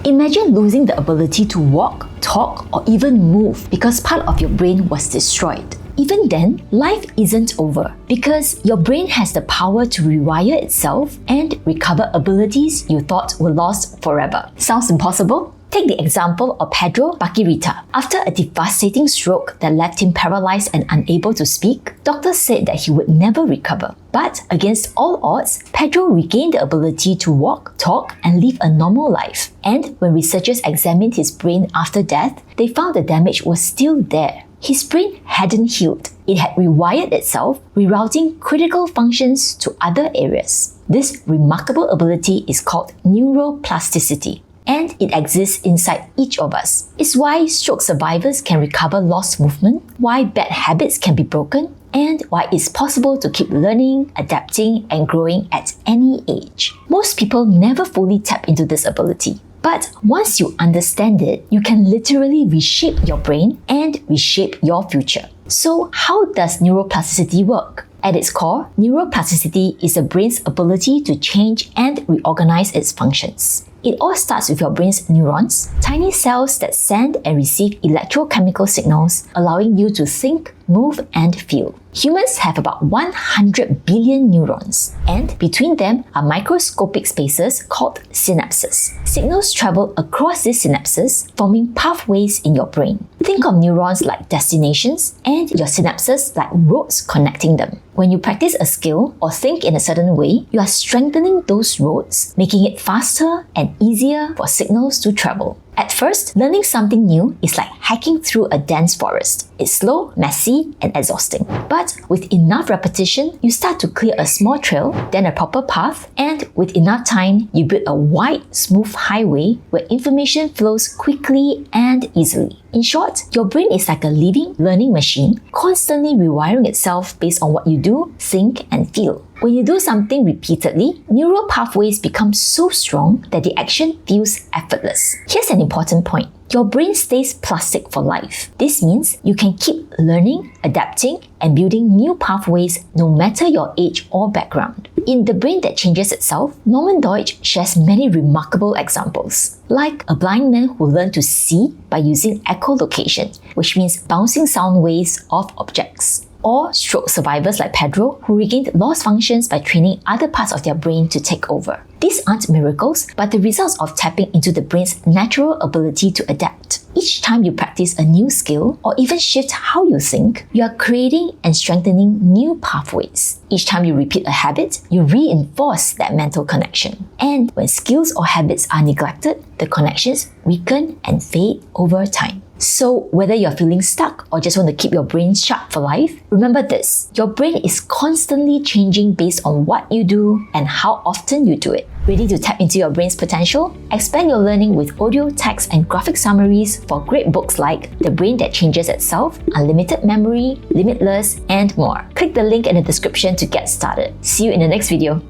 Imagine losing the ability to walk, talk, or even move because part of your brain was destroyed. Even then, life isn't over because your brain has the power to rewire itself and recover abilities you thought were lost forever. Sounds impossible? Take the example of Pedro Baquirita. After a devastating stroke that left him paralyzed and unable to speak, doctors said that he would never recover. But against all odds, Pedro regained the ability to walk, talk, and live a normal life. And when researchers examined his brain after death, they found the damage was still there. His brain hadn't healed. It had rewired itself, rerouting critical functions to other areas. This remarkable ability is called neuroplasticity, and it exists inside each of us. It's why stroke survivors can recover lost movement, why bad habits can be broken, and why it's possible to keep learning, adapting, and growing at any age. Most people never fully tap into this ability. But once you understand it, you can literally reshape your brain and reshape your future. So how does neuroplasticity work? At its core, neuroplasticity is the brain's ability to change and reorganize its functions. It all starts with your brain's neurons, tiny cells that send and receive electrochemical signals, allowing you to think, move, and feel. Humans have about 100 billion neurons, and between them are microscopic spaces called synapses. Signals travel across these synapses, forming pathways in your brain. Think of neurons like destinations and your synapses like roads connecting them. When you practice a skill or think in a certain way, you are strengthening those roads, making it faster and easier for signals to travel. At first, learning something new is like hiking through a dense forest. It's slow, messy, and exhausting. But with enough repetition, you start to clear a small trail, then a proper path, and with enough time, you build a wide, smooth highway where information flows quickly and easily. In short, your brain is like a living, learning machine, constantly rewiring itself based on what you do, think, and feel. When you do something repeatedly, neural pathways become so strong that the action feels effortless. Here's an important point. Your brain stays plastic for life. This means you can keep learning, adapting, and building new pathways no matter your age or background. In The Brain That Changes Itself, Norman Deutsch shares many remarkable examples, like a blind man who learned to see by using echolocation, which means bouncing sound waves off objects. Or stroke survivors like Pedro, who regained lost functions by training other parts of their brain to take over. These aren't miracles, but the results of tapping into the brain's natural ability to adapt. Each time you practice a new skill or even shift how you think, you are creating and strengthening new pathways. Each time you repeat a habit, you reinforce that mental connection. And when skills or habits are neglected, the connections weaken and fade over time. So whether you're feeling stuck or just want to keep your brain sharp for life, remember this: your brain is constantly changing based on what you do and how often you do it. Ready to tap into your brain's potential? Expand your learning with audio, text, and graphic summaries for great books like The Brain That Changes Itself, Unlimited Memory, Limitless, and more. Click the link in the description to get started. See you in the next video.